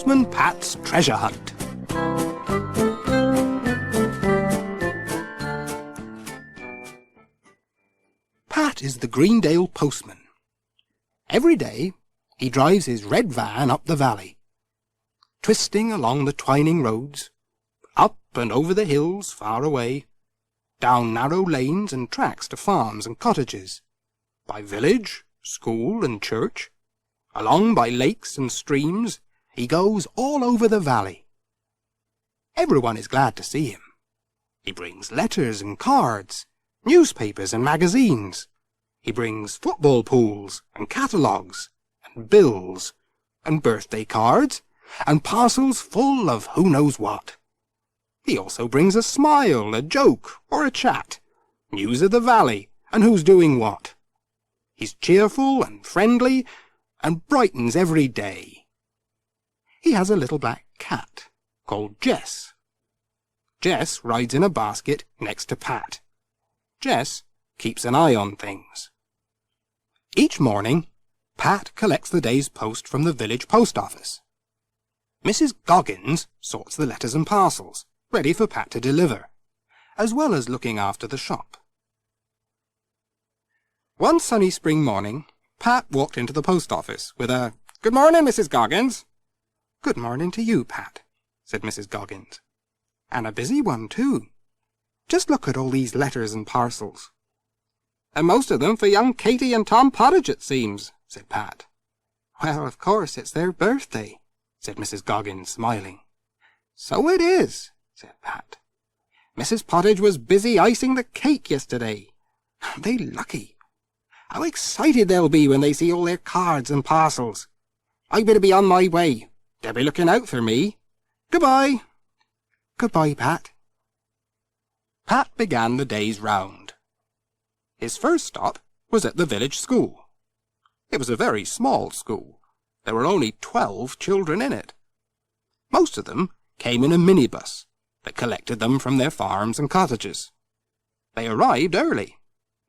Postman Pat's Treasure Hunt. Pat is the Greendale postman. Every day he drives his red van up the valley, twisting along the twining roads, up and over the hills far away, down narrow lanes and tracks to farms and cottages, by village, school and church, along by lakes and streams. He goes all over the valley. Everyone is glad to see him. He brings letters and cards, newspapers and magazines. He brings football pools and catalogues and bills and birthday cards and parcels full of who knows what. He also brings a smile, a joke, or a chat, news of the valley and who's doing what. He's cheerful and friendly and brightens every day. He has a little black cat called Jess. Jess rides in a basket next to Pat. Jess keeps an eye on things. Each morning, Pat collects the day's post from the village post office. Mrs. Goggins sorts the letters and parcels, ready for Pat to deliver, as well as looking after the shop. One sunny spring morning, Pat walked into the post office with a, "Good morning, Mrs. Goggins." "Good morning to you, Pat," said Mrs. Goggins. "And a busy one, too. Just look at all these letters and parcels." "And most of them for young Katy and Tom Pottage, it seems," said Pat. "Well, of course, it's their birthday," said Mrs. Goggins, smiling. "So it is," said Pat. "Mrs. Pottage was busy icing the cake yesterday. Aren't they lucky? How excited they'll be when they see all their cards and parcels. I'd better be on my way. They'll be looking out for me. Goodbye." "Goodbye, Pat." Pat began the day's round. His first stop was at the village school. It was a very small school. There were only 12 children in it. Most of them came in a minibus that collected them from their farms and cottages. They arrived early,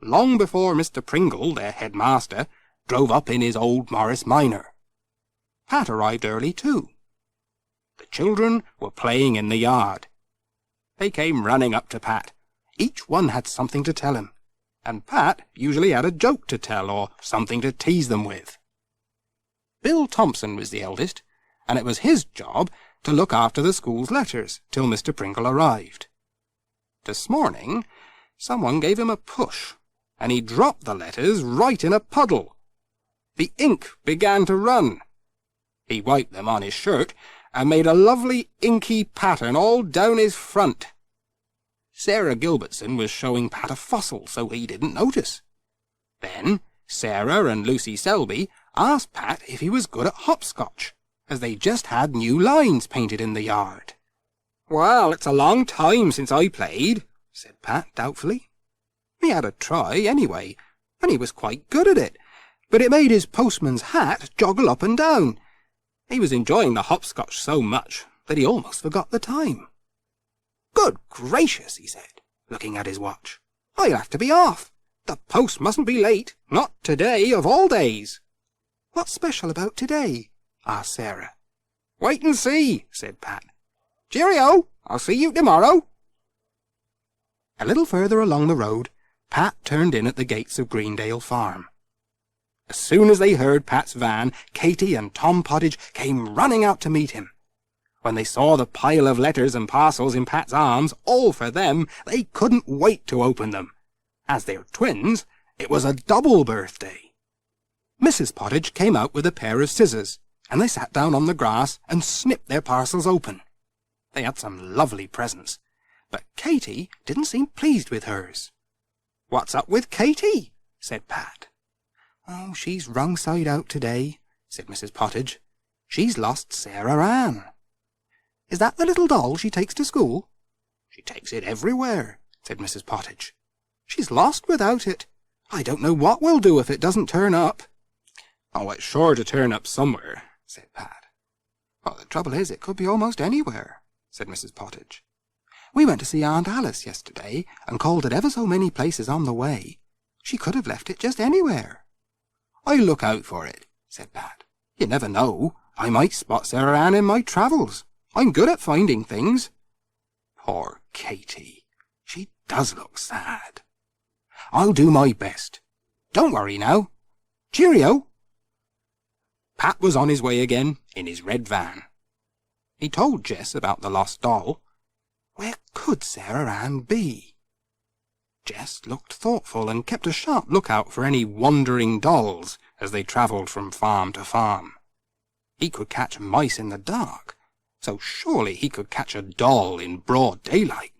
long before Mr. Pringle, their headmaster, drove up in his old Morris Minor. Pat arrived early too. The children were playing in the yard. They came running up to Pat. Each one had something to tell him, and Pat usually had a joke to tell or something to tease them with. Bill Thompson was the eldest, and it was his job to look after the school's letters till Mr. Pringle arrived. This morning, someone gave him a push, and he dropped the letters right in a puddle. The ink began to run. He wiped them on his shirt and made a lovely inky pattern all down his front. Sarah Gilbertson was showing Pat a fossil so he didn't notice. Then Sarah and Lucy Selby asked Pat if he was good at hopscotch, as they just had new lines painted in the yard. "Well, it's a long time since I played," said Pat doubtfully. He had a try anyway, and he was quite good at it, but it made his postman's hat joggle up and down. He was enjoying the hopscotch so much that he almost forgot the time. "Good gracious," he said, looking at his watch. "I'll have to be off. The post mustn't be late, not today of all days." "What's special about today?" asked Sarah. "Wait and see," said Pat. "Cheerio, I'll see you tomorrow." A little further along the road, Pat turned in at the gates of Greendale Farm. As soon as they heard Pat's van, Katy and Tom Pottage came running out to meet him. When they saw the pile of letters and parcels in Pat's arms, all for them, they couldn't wait to open them. As they're twins, it was a double birthday. Mrs. Pottage came out with a pair of scissors, and they sat down on the grass and snipped their parcels open. They had some lovely presents, but Katy didn't seem pleased with hers. "What's up with Katy?" said Pat. "Oh, she's wrong side out today," said Mrs. Pottage. "She's lost Sarah Ann." "Is that the little doll she takes to school?" "She takes it everywhere," said Mrs. Pottage. "She's lost without it. I don't know what we'll do if it doesn't turn up." "Oh, it's sure to turn up somewhere," said Pat. "Well, the trouble is it could be almost anywhere," said Mrs. Pottage. "We went to see Aunt Alice yesterday and called at ever so many places on the way. She could have left it just anywhere." "I'll look out for it," said Pat. "You never know. I might spot Sarah Ann in my travels. I'm good at finding things. Poor Katy. She does look sad. I'll do my best. Don't worry now. Cheerio. Pat was on his way again in his red van. He told Jess about the lost doll. Where could Sarah Ann be? Jess looked thoughtful and kept a sharp lookout for any wandering dolls as they travelled from farm to farm. He could catch mice in the dark, so surely he could catch a doll in broad daylight.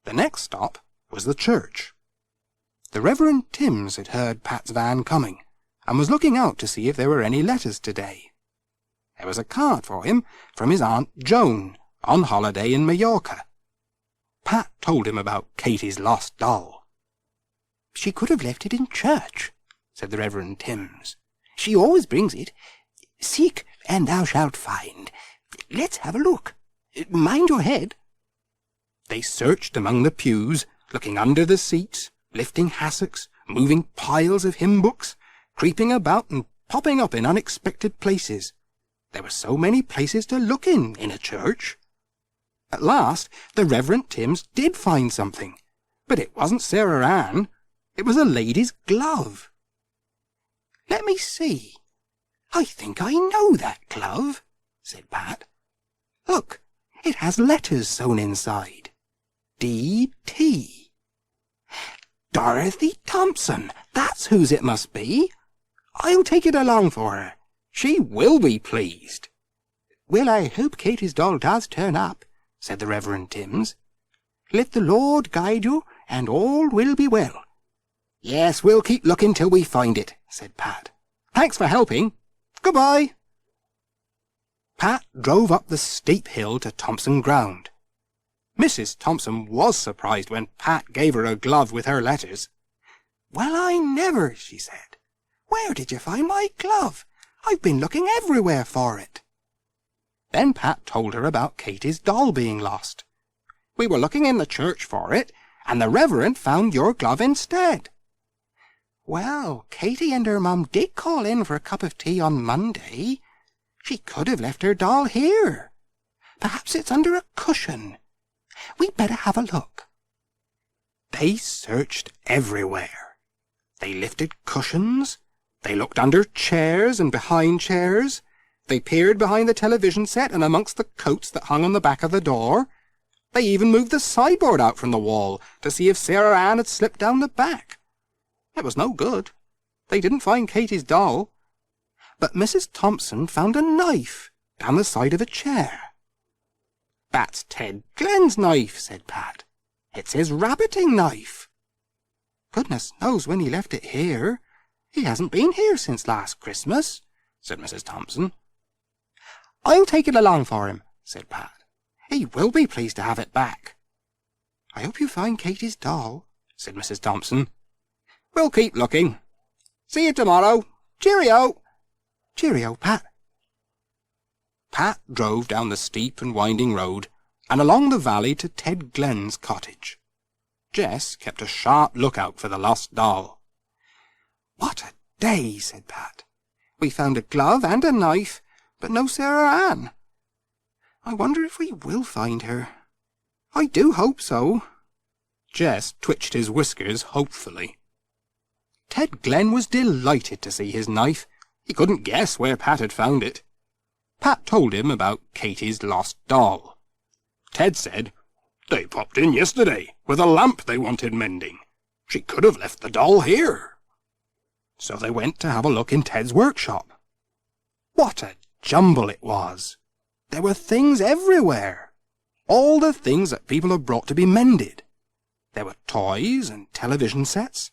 The next stop was the church. The Reverend Timms had heard Pat's van coming and was looking out to see if there were any letters today. There was a card for him from his Aunt Joan on holiday in Mallorca. Pat told him about Katy's lost doll. "She could have left it in church," said the Reverend Timms. "She always brings it. Seek, and thou shalt find. Let's have a look. Mind your head." They searched among the pews, looking under the seats, lifting hassocks, moving piles of hymn books, creeping about and popping up in unexpected places. There were so many places to look in a church. At last, the Reverend Timms did find something, but it wasn't Sarah Ann. It was a lady's glove. "Let me see. I think I know that glove," said Pat. "Look, it has letters sewn inside. D.T. Dorothy Thompson, that's whose it must be. I'll take it along for her. She will be pleased." "Well, I hope Katy's doll does turn up," said the Reverend Timms. "Let the Lord guide you, and all will be well." "Yes, we'll keep looking till we find it," said Pat. "Thanks for helping. Goodbye." Pat drove up the steep hill to Thompson Ground. Mrs. Thompson was surprised when Pat gave her a glove with her letters. "Well, I never," she said. "Where did you find my glove? I've been looking everywhere for it." Then Pat told her about Katy's doll being lost. "We were looking in the church for it, and the Reverend found your glove instead." "Well, Katy and her mum did call in for a cup of tea on Monday. She could have left her doll here. Perhaps it's under a cushion. We'd better have a look." They searched everywhere. They lifted cushions. They looked under chairs and behind chairs. They peered behind the television set and amongst the coats that hung on the back of the door. They even moved the sideboard out from the wall to see if Sarah Ann had slipped down the back. It was no good. They didn't find Katy's doll. But Mrs. Thompson found a knife down the side of a chair. "That's Ted Glenn's knife," said Pat. "It's his rabbiting knife." "Goodness knows when he left it here. He hasn't been here since last Christmas," said Mrs. Thompson. "I'll take it along for him," said Pat. "He will be pleased to have it back." "I hope you find Katy's doll," said Mrs. Thompson. "We'll keep looking. See you tomorrow. Cheerio." "Cheerio, Pat." Pat drove down the steep and winding road and along the valley to Ted Glenn's cottage. Jess kept a sharp lookout for the lost doll. "What a day," said Pat. "We found a glove and a knife, but no Sarah Ann. I wonder if we will find her. I do hope so." Jess twitched his whiskers hopefully. Ted Glenn was delighted to see his knife. He couldn't guess where Pat had found it. Pat told him about Katy's lost doll. Ted said, "They popped in yesterday with a lamp they wanted mending. She could have left the doll here." So they went to have a look in Ted's workshop. What a jumble it was! There were things everywhere. All the things that people had brought to be mended. There were toys and television sets,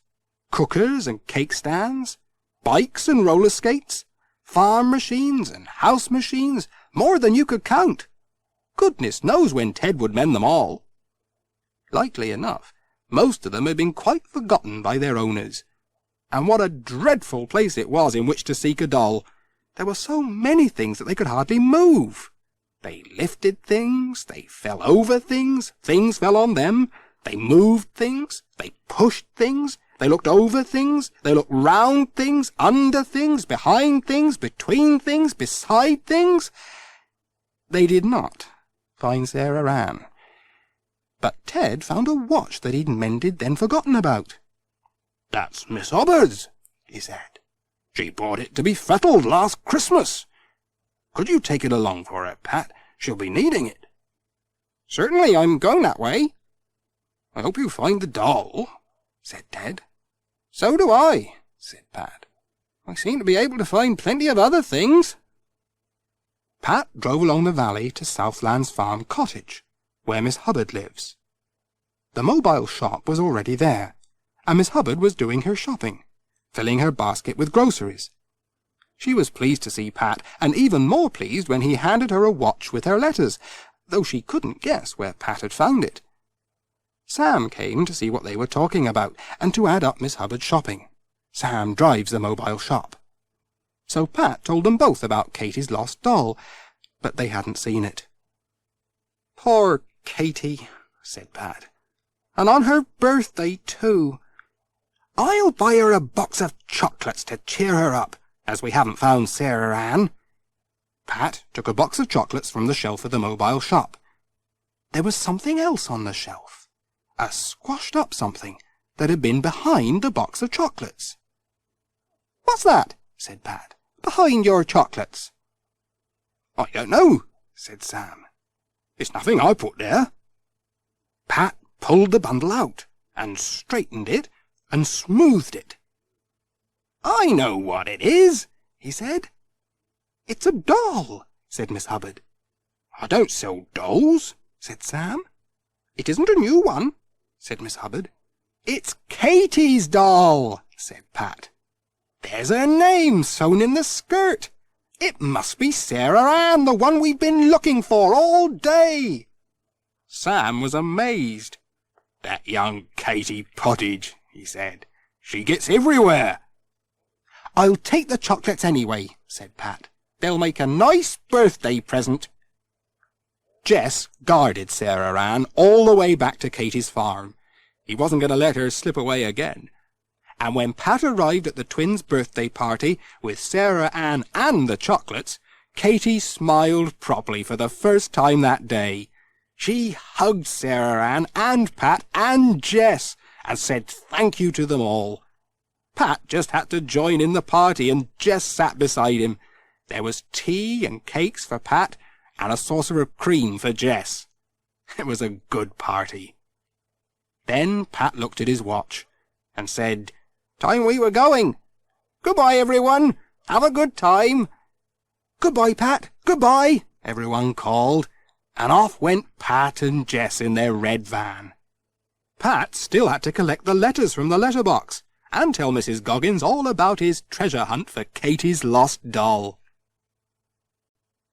cookers and cake stands, bikes and roller skates, farm machines and house machines, more than you could count. Goodness knows when Ted would mend them all. Likely enough, most of them had been quite forgotten by their owners. And what a dreadful place it was in which to seek a doll. There were so many things that they could hardly move. They lifted things, they fell over things, things fell on them, they moved things, they pushed things, They looked over things, they looked round things, under things, behind things, between things, beside things. They did not find Sarah Ann. But Ted found a watch that he'd mended then forgotten about. "That's Miss Hubbard's," he said. "She bought it to be fettled last Christmas. Could you take it along for her, Pat? She'll be needing it." "Certainly, I'm going that way." "I hope you find the doll," said Ted. "So do I," said Pat. "I seem to be able to find plenty of other things." Pat drove along the valley to Southland's farm cottage, where Miss Hubbard lives. The mobile shop was already there, and Miss Hubbard was doing her shopping, filling her basket with groceries. She was pleased to see Pat, and even more pleased when he handed her a watch with her letters, though she couldn't guess where Pat had found it. Sam came to see what they were talking about, and to add up Miss Hubbard's shopping. Sam drives the mobile shop. So Pat told them both about Katie's lost doll, but they hadn't seen it. "Poor Katie," said Pat. "And on her birthday, too. I'll buy her a box of chocolates to cheer her up, as we haven't found Sarah Ann." Pat took a box of chocolates from the shelf of the mobile shop. There was something else on the shelf, a squashed-up something that had been behind the box of chocolates. "What's that?" said Pat. "Behind your chocolates?" "I don't know," said Sam. "It's nothing I put there." Pat pulled the bundle out, and straightened it, and smoothed it. "I know what it is," he said. "It's a doll," said Miss Hubbard. "I don't sell dolls," said Sam. "It isn't a new one," said Miss Hubbard. "It's Katie's doll," said Pat. "There's her name sewn in the skirt. It must be Sarah Ann, the one we've been looking for all day." Sam was amazed. "That young Katie Pottage," he said. "She gets everywhere." "I'll take the chocolates anyway," said Pat. "They'll make a nice birthday present." Jess guarded Sarah Ann all the way back to Katie's farm. He wasn't going to let her slip away again. And when Pat arrived at the twins' birthday party with Sarah Ann and the chocolates, Katie smiled properly for the first time that day. She hugged Sarah Ann and Pat and Jess and said thank you to them all. Pat just had to join in the party, and Jess sat beside him. There was tea and cakes for Pat and a saucer of cream for Jess. It was a good party. Then Pat looked at his watch and said, "Time we were going. Goodbye, everyone. Have a good time." "Goodbye, Pat. Goodbye," everyone called, and off went Pat and Jess in their red van. Pat still had to collect the letters from the letterbox and tell Mrs. Goggins all about his treasure hunt for Katie's lost doll.